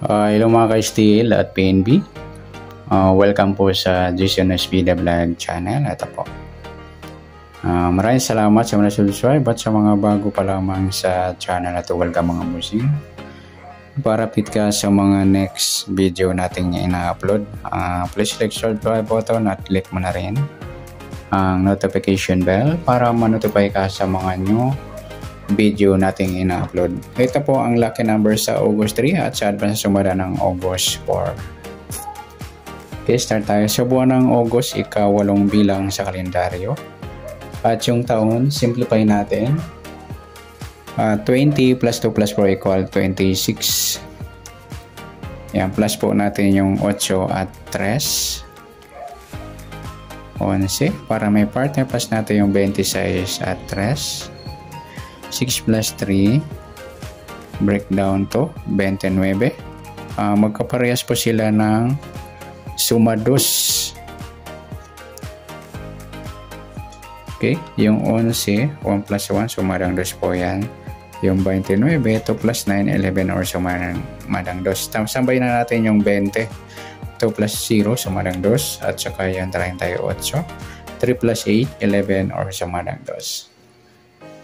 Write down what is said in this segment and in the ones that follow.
Hello mga ka-STL at PNB. Welcome po sa Jason SB Vlog channel. Ito po. Maraming salamat sa mga subscribe at sa mga bago pa lamang sa channel na ito. Welcome mga busing. Para fit ka sa mga next video natin ina-upload, please click subscribe button at click mo na rin ang notification bell para ma-notify ka sa mga new video nating ina-upload. Ito po ang lucky number sa August 3 at sa advance sumada ng August 4. Okay, start tayo. Sa buwan ng August, ika-8 bilang sa kalendaryo. At yung taon, simplify natin. 20 plus 2 plus 4 equal 26. Yan, plus po natin yung 8 at 3. 11. Para may partner, plus natin yung 26 at 3. 6 plus 3 breakdown to 29. Magkaparehas po sila ng sumados. Okay, yung 11 1 plus 1 sumadang 2 po yan. Yung 29 2 plus 9 11 or sumadang 2. Sambay na natin yung 20 2 plus 0 sumadang 2 at saka yung 38 3 plus 8 11 or sumadang 2.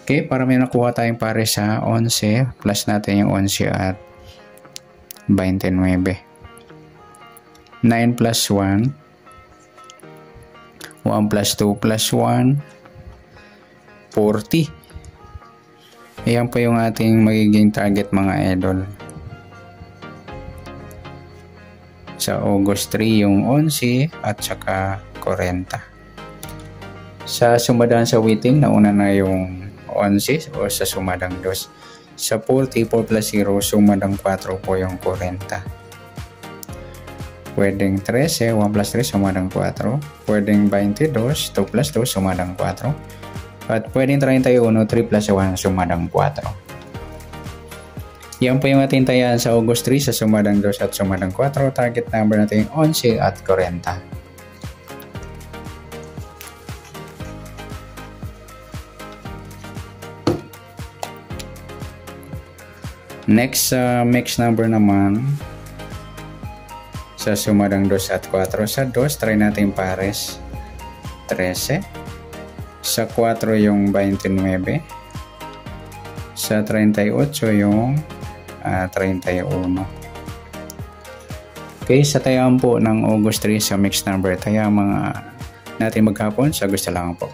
Okay, para may nakuha tayong pare sa 11, plus natin yung 11 at 29. 9 plus 1, 1 plus 2 plus 1, 40. Ayan po yung ating magiging target mga idol. Sa August 3 yung 11 at saka 40. Sa sumadaan sa waiting, nauna na yung 11 o sa sumadang 2. Sa 40, 4 plus 0, sumadang 4 po yung 40. Pwedeng 13, 1 plus 3, sumadang 4. Pwedeng 22, 2 plus 2, sumadang 4. At pwedeng 31, 3 plus 1, sumadang 4. Yan po yung ating tayaan sa August 3 sa sumadang 2 at sumadang 4. Target number natin 11 at 40. Next, mix number naman sa sumadang 2 at 4. Sa 2, try natin pares 13. Sa 4 yung 29. Sa 38 yung 31. Okay, sa tayaan po ng August 3 sa mix number, tayaan mga natin maghapon sa gusto lang po.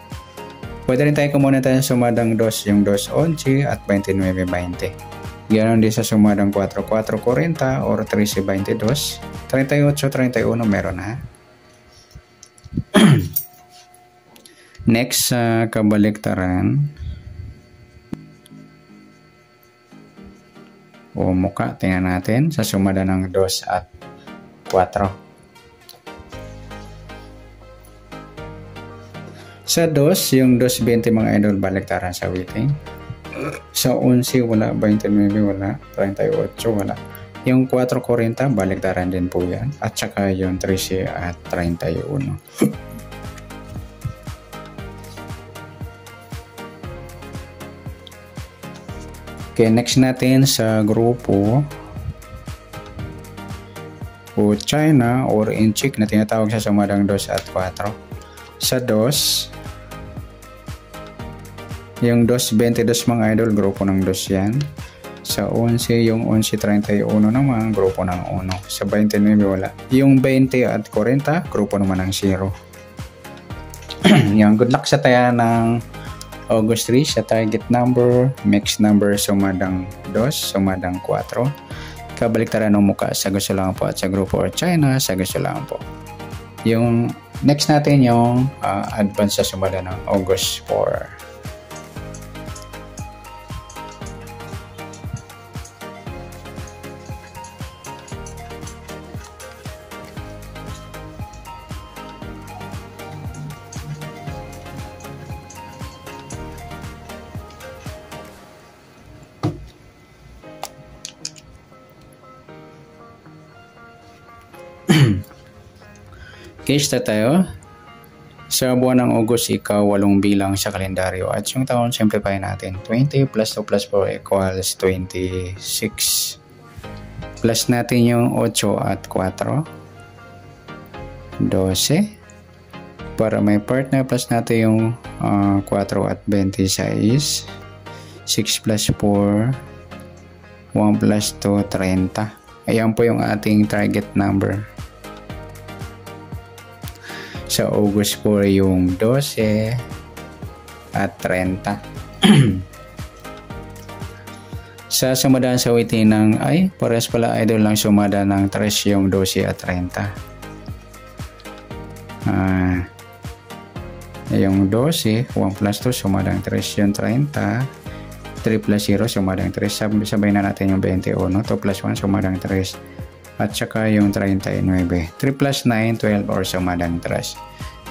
Pwede rin tayo kumuna tayo sa sumadang 2 yung 2 11 at 29 20. Ganon din sa sumadang 4, 4, 40 or 13, 22, 38, 31 meron na. Next, kabaliktaran o muka, tingnan natin sa sumada ng 2 at 4. Sa 2, yung 2.20 mga idol, baliktaran sa waiting. Sa 11 wala, 29 wala, 38 wala. Yung 4.40 baliktaran din po yan. At saka yung 13 at 31. Okay, next natin sa grupo o China or Inchik na tinatawag sa sumadang 2 at 4. Sa 2, yung 2.22 mga idol, grupo ng 2 yan. Sa 11, yung 11.31 naman, grupo ng 1. Sa 29 wala. Yung 20 at 40, grupo naman ng 0. Yan, good luck sa taya ng August 3 sa target number, mix number, sumadang 2, sumadang 4. Kabaliktaran ng muka sa gusto lang po at sa grupo or China sa gusto lang po. Yung next natin yung advance sa sumada ng August 4. Okay, start tayo. Sa buwan ng August, ika-8 bilang sa kalendaryo. At yung taon, simplify natin. 20 plus 2 plus 4 equals 26. Plus natin yung 8 at 4. 12. Para may partner, plus natin yung 4 at 26. 6 plus 4. 1 plus 2, 30. Ayan po yung ating target number. Sa August 4 yung 12 at 30. Sa sumadaan sa waiting ng pares pala idol lang sumada ng 3 yung 12 at 30. Yung 12, 1 plus 2 sumadang 3 yung 30. 3 plus 0 sumadang 3. Sabay na natin yung 21. 2 plus 1 sumadang 3. At saka yung 39. 3 plus 9, 12 or sumadang 3.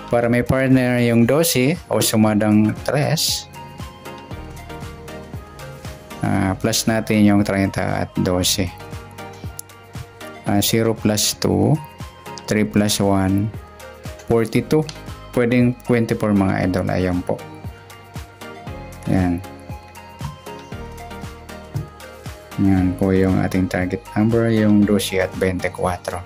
Para may partner yung 12 o sumadang 3. Plus natin yung 30 at 12. 0 plus 2. 3 plus 1. 42. Pwedeng 24 mga idol. Ayan po. Yan. Yan po yung ating target number, yung 12 at 24.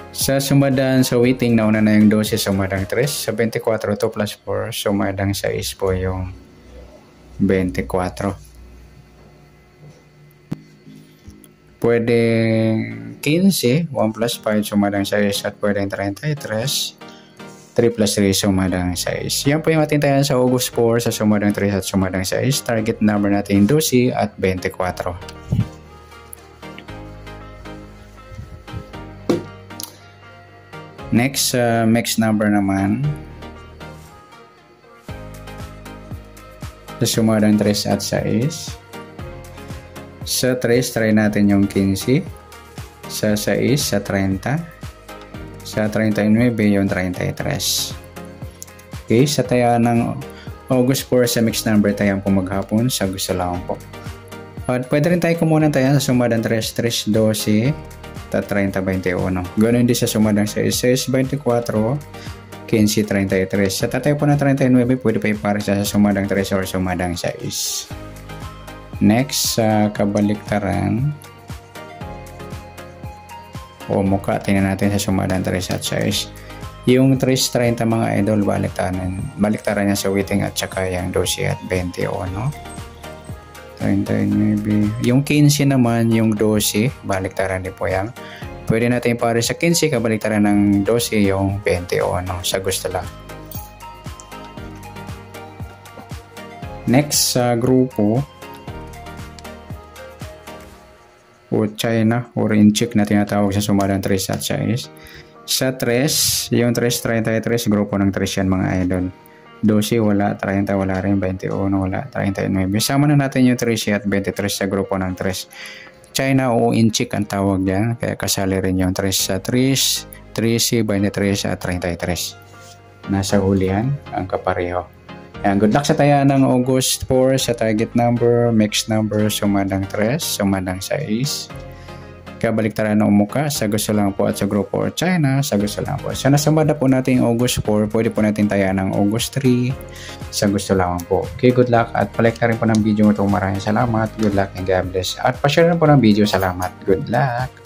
Sa sumadaan sa waiting, nauna na yung 12, sumadang 3. Sa 24, 2 plus 4, sumadang 6 po yung 24. Pwede 15, 1 plus 5, sumadang 6 at pwedeng 33. 3 plus 3, sumadang 6. Yan po yung ating tayan sa August 4 sa sumadang 3 at sumadang 6. Target number natin 12 at 24. Next, mixed number naman. Sa sumadang 3 at 6. Sa 3, try natin yung 15. Sa 6, sa 30. Sa 39 yung 33. Okay, sa taya ng August 4 sa mixed number tayo po maghapon sa gusto lang po. At pwede rin tayo kumuha ng tayo sa sumadang 3, 3, 12 at 30, 21. Ganoon din sa sumadang 6, 6, 24, 15, 33. Sa tatay po ng 39, pwede pa ipares sa sumadang 3 or sumadang 6. Next, sa kabaliktaran o mukha, tingnan natin sa sumadang 3 at 6. Yung 3.30 mga idol, baliktaran niya sa waiting at saka yung 12 at 21. 30 maybe. Yung 15 naman, yung 12, baliktaran din po yan. Pwede natin pare sa 15, kabaliktaran ng 12 yung 21. Sa gusto lang. Next sa grupo, o China or inchik na tinatawag sa sumadang 3 at 6. Sa 3, yung 3.33, grupo ng 3 yan mga idol. 12 wala, 30 wala rin, 21 wala, 39. Sama na natin yung 13 at 23 sa grupo ng 3. China o inchik ang tawag dyan, kaya kasali rin yung 3 sa 3, 13, 23 at 33. Nasa hulihan ang kapareho. Ayan, good luck sa taya ng August 4 sa target number, mixed number, sumadang 3, sumadang 6. Kabaliktaran ng umuka, sa gusto lang po at sa grupo or China, sa gusto lang po. Sa nasumada po natin August 4, pwede po natin taya ng August 3, sa gusto lang po. Okay, good luck at palike na rin po ng video ito. Maraming salamat, good luck and God bless. At pa-share na po ng video, salamat, good luck.